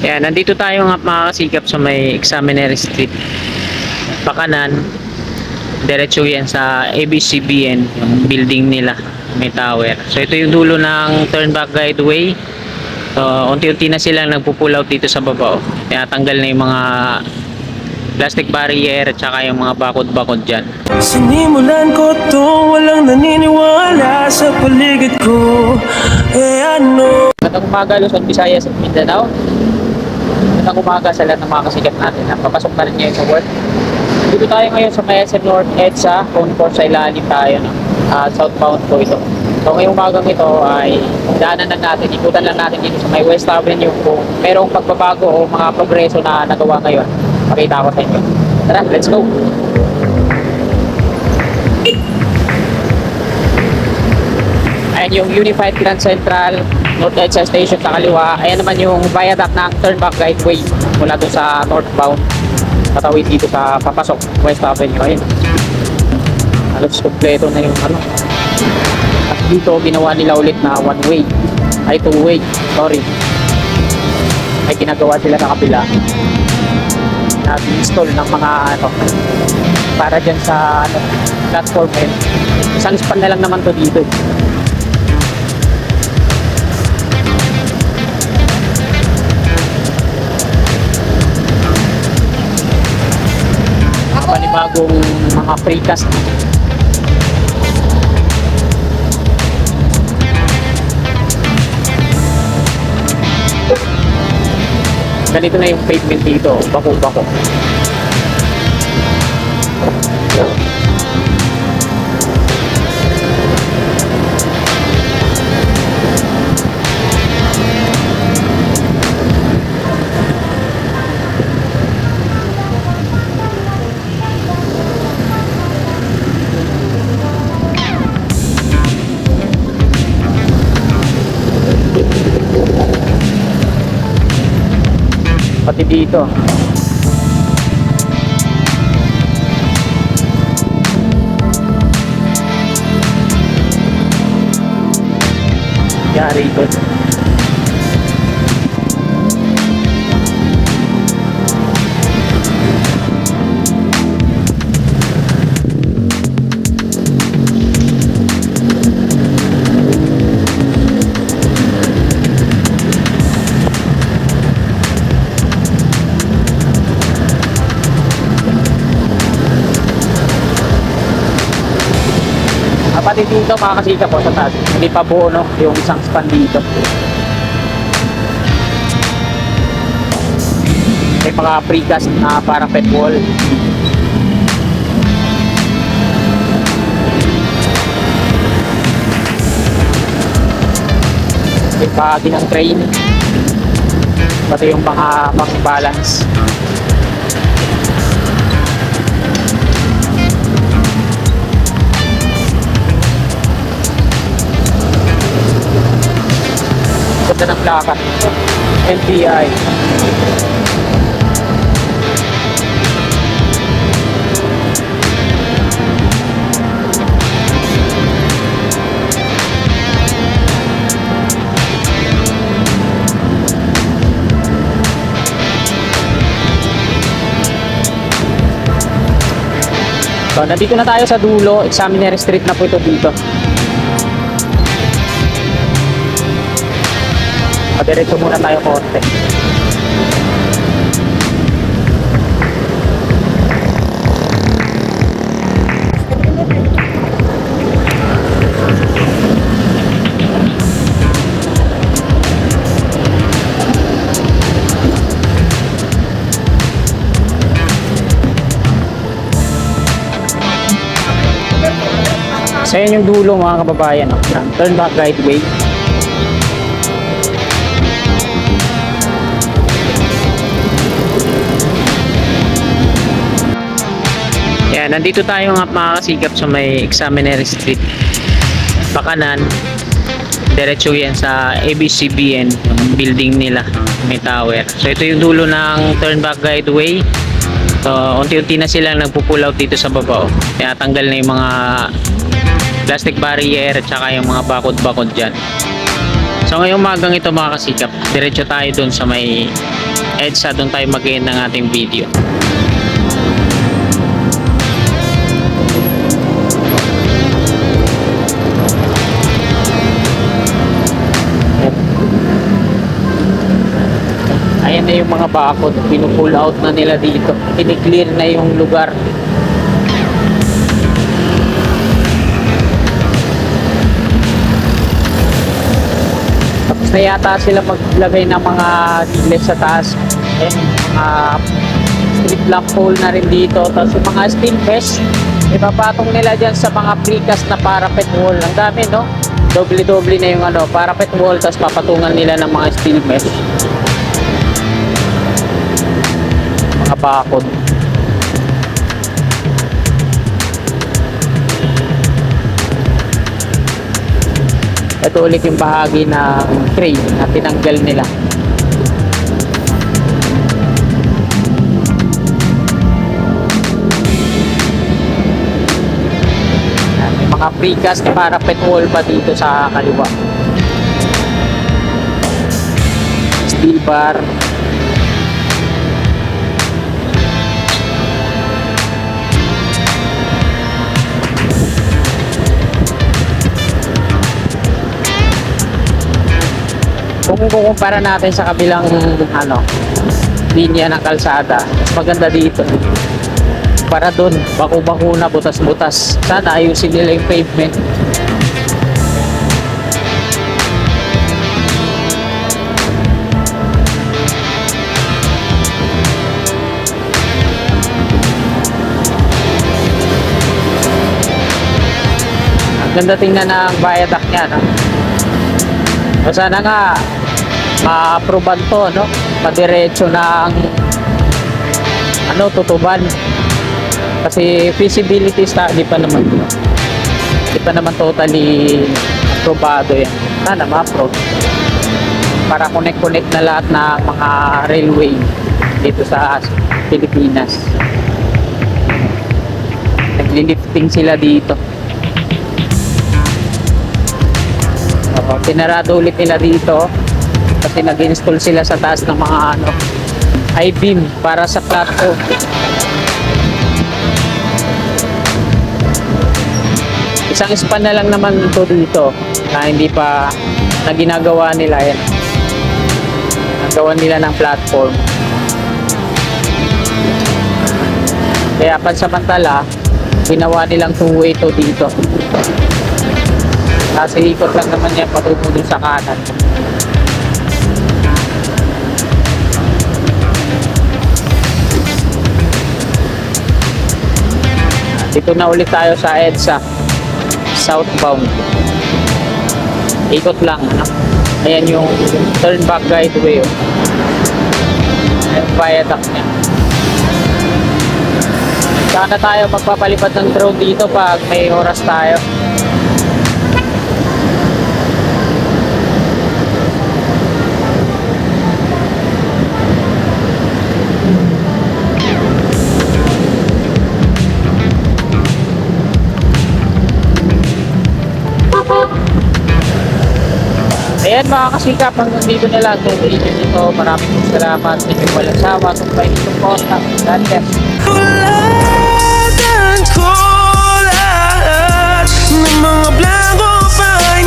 Yan, nandito tayo mga kasikap sa may Examinary Street. Pakanan, diretso yan sa ABCBN, yung building nila, may tower. So ito yung dulo ng Turnback Guideway. So unti-unti na silang nagpo-pull out dito sa baba. Tinatanggal na yung mga plastic barrier at saka yung mga bakod-bakod dyan. Sinimulan ko to, walang naniniwala sa paligid ko. Ano? Magandang umaga, Luzon, Visayas at Mindanao. Magandang umaga sa lahat ng mga kasikat natin na papasok na rin ngayon sa work. Dito tayo ngayon sa may SM North EDSA, Concourse sa ilalim tayo, no? Southbound po ito. So ngayong umagang ito ay daanan na natin, ikutan lang natin dito sa may West Avenue kung merong pagbabago o mga progreso na nagawa ngayon. Pakita ko sa inyo. Tara, let's go! Ayan yung Unified Grand Central North EDSA Station sa kaliwa. Ayan naman yung viaduct ng Turnback Guideway mula doon sa northbound. Patawid dito sa papasok West Avenue. Ayan. Halos kompleto na yung ano. At dito ginawa nila ulit na one way. Ay two way. Sorry. Ay ginagawa sila sa kabila. Nag-install ng mga ano para dyan sa ano, platform. Isang span na lang naman to dito. Panibagong mga precast. Ganito na yung pavement dito, bako-bako. Pati dito. Yari ito. Pati dito makakasika po sa taas. Hindi pa buo, no, yung isang span dito. May mga precast na parapet wall. May pagi ng crane. Pati yung mga balance. Ganda ng plaka. NPI. So, nandito na tayo sa dulo. Examinary Street na po ito dito. Diretso muna tayo konti. So yan yung dulo mga kababayan, no? Turnback Guideway. Yan, nandito tayo mga kasikap sa may Examinary Street. Pakanan, diretso yan sa ABCBN, yung building nila, may tower. So ito yung dulo ng Turnback Guideway. So unti-unti na silang nagpo-pull out dito sa baba. Tinatanggal na yung mga plastic barrier at saka yung mga bakod-bakod dyan. So ngayong magang ito mga kasikap, diretso tayo dun sa may EDSA, doon tayo mag-end ng ating video. Ayan na yung mga bakod, pinupull out na nila dito, piniclear na yung lugar. Tapos na yata sila maglagay ng mga diles sa taas. Ayan, mga street lamp pole na rin dito. Tapos yung mga steel mesh, ipapatong nila dyan sa mga precast na parapet wall. Ang dami, no? Doble-doble na yung parapet wall, tapos papatungan nila ng mga steel mesh. Mga bakod. Ito ulit yung bahagi ng crane na tinanggal nila. May mga precast parapet wall pa dito sa kaliwa. Steel bar. Kung kukumpara natin sa kabilang linya ng kalsada, mas maganda dito. Para doon, baku-baku na, butas-butas. Sana ayusin nila yung pavement. Ang ganda tingnan ng viaduct niya, no? O sana nga ma-approvean to, no? Padiretso ng tutuban. Kasi feasibility study pa naman, no? Hindi pa naman totally aprobado yan. Sana ma-approve para connect na lahat ng mga railway dito sa Pilipinas. Nagli-lifting sila dito. Pinarado ulit nila dito kasi nag-install sila sa taas ng mga I-beam para sa platform. Isang span na lang naman ito dito na hindi pa na ginagawa nila yan. Nagawa nila ng platform. Kaya pansamantala ginawa nilang two-way to dito. Kasi ikot lang naman yan patungo dun sa kanan. Dito na ulit tayo sa EDSA southbound. Ikot lang, no? Ayan yung turn back guideway. Ayan viaduct niya. Sana tayo magpapalipad ng drone dito pag may oras tayo. Ayan mga kasikap, hanggang dito na lang itong video nito. Maraming salamat. Medyo walang sawa. Tumpay nito po. God bless. Tulatan ko lahat ng mga blanco pa ay